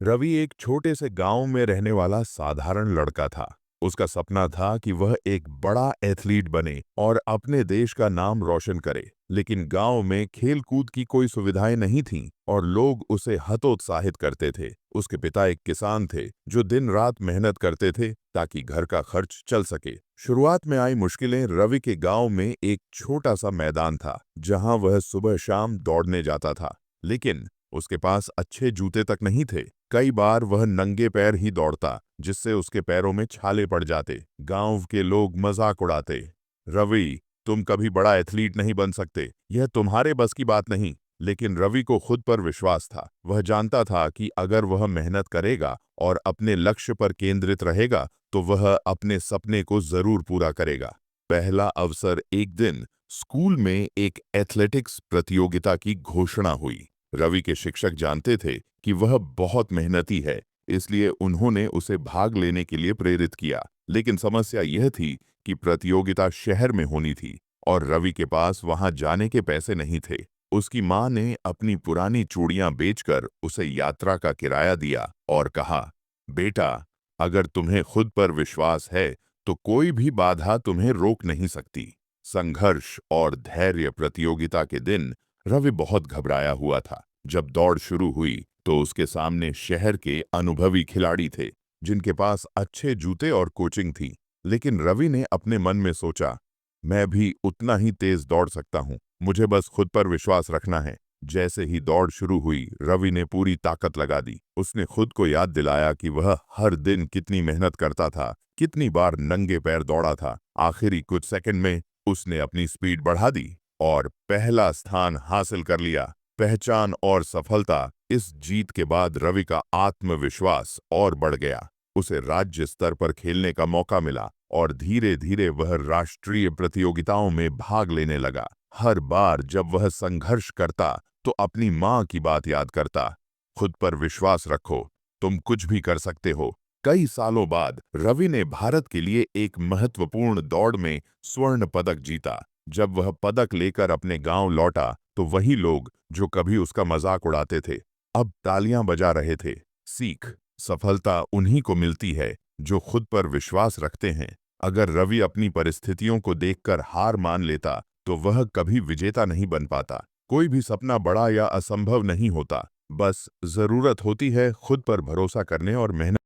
रवि एक छोटे से गांव में रहने वाला साधारण लड़का था। उसका सपना था कि वह एक बड़ा एथलीट बने और अपने देश का नाम रोशन करे। लेकिन गांव में खेल कूद की कोई सुविधाएं नहीं थीं और लोग उसे हतोत्साहित करते थे। उसके पिता एक किसान थे जो दिन रात मेहनत करते थे ताकि घर का खर्च चल सके। शुरुआत में आई मुश्किलें। रवि के गांव में एक छोटा सा मैदान था जहां वह सुबह शाम दौड़ने जाता था, लेकिन उसके पास अच्छे जूते तक नहीं थे। कई बार वह नंगे पैर ही दौड़ता, जिससे उसके पैरों में छाले पड़ जाते। गांव के लोग मजाक उड़ाते, रवि, तुम कभी बड़ा एथलीट नहीं बन सकते, यह तुम्हारे बस की बात नहीं। लेकिन रवि को खुद पर विश्वास था। वह जानता था कि अगर वह मेहनत करेगा और अपने लक्ष्य पर केंद्रित रहेगा तो वह अपने सपने को जरूर पूरा करेगा। पहला अवसर एक दिन स्कूल में एक एथलेटिक्स प्रतियोगिता की घोषणा हुई। रवि के शिक्षक जानते थे कि वह बहुत मेहनती है, इसलिए उन्होंने उसे भाग लेने के लिए प्रेरित किया। लेकिन समस्या यह थी कि प्रतियोगिता शहर में होनी थी और रवि के पास वहां जाने के पैसे नहीं थे। उसकी मां ने अपनी पुरानी चूड़ियां बेचकर उसे यात्रा का किराया दिया और कहा, बेटा, अगर तुम्हें खुद पर विश्वास है तो कोई भी बाधा तुम्हें रोक नहीं सकती। संघर्ष और धैर्य। प्रतियोगिता के दिन रवि बहुत घबराया हुआ था। जब दौड़ शुरू हुई तो उसके सामने शहर के अनुभवी खिलाड़ी थे जिनके पास अच्छे जूते और कोचिंग थी। लेकिन रवि ने अपने मन में सोचा, मैं भी उतना ही तेज दौड़ सकता हूँ, मुझे बस खुद पर विश्वास रखना है। जैसे ही दौड़ शुरू हुई रवि ने पूरी ताकत लगा दी। उसने खुद को याद दिलाया कि वह हर दिन कितनी मेहनत करता था, कितनी बार नंगे पैर दौड़ा था। आखिरी कुछ सेकंड में उसने अपनी स्पीड बढ़ा दी और पहला स्थान हासिल कर लिया। पहचान और सफलता। इस जीत के बाद रवि का आत्मविश्वास और बढ़ गया। उसे राज्य स्तर पर खेलने का मौका मिला और धीरे धीरे वह राष्ट्रीय प्रतियोगिताओं में भाग लेने लगा। हर बार जब वह संघर्ष करता तो अपनी मां की बात याद करता, खुद पर विश्वास रखो, तुम कुछ भी कर सकते हो। कई सालों बाद रवि ने भारत के लिए एक महत्वपूर्ण दौड़ में स्वर्ण पदक जीता। जब वह पदक लेकर अपने गांव लौटा तो वही लोग जो कभी उसका मजाक उड़ाते थे अब तालियां बजा रहे थे। सीख। सफलता उन्हीं को मिलती है जो खुद पर विश्वास रखते हैं। अगर रवि अपनी परिस्थितियों को देखकर हार मान लेता तो वह कभी विजेता नहीं बन पाता। कोई भी सपना बड़ा या असंभव नहीं होता, बस जरूरत होती है खुद पर भरोसा करने और मेहनत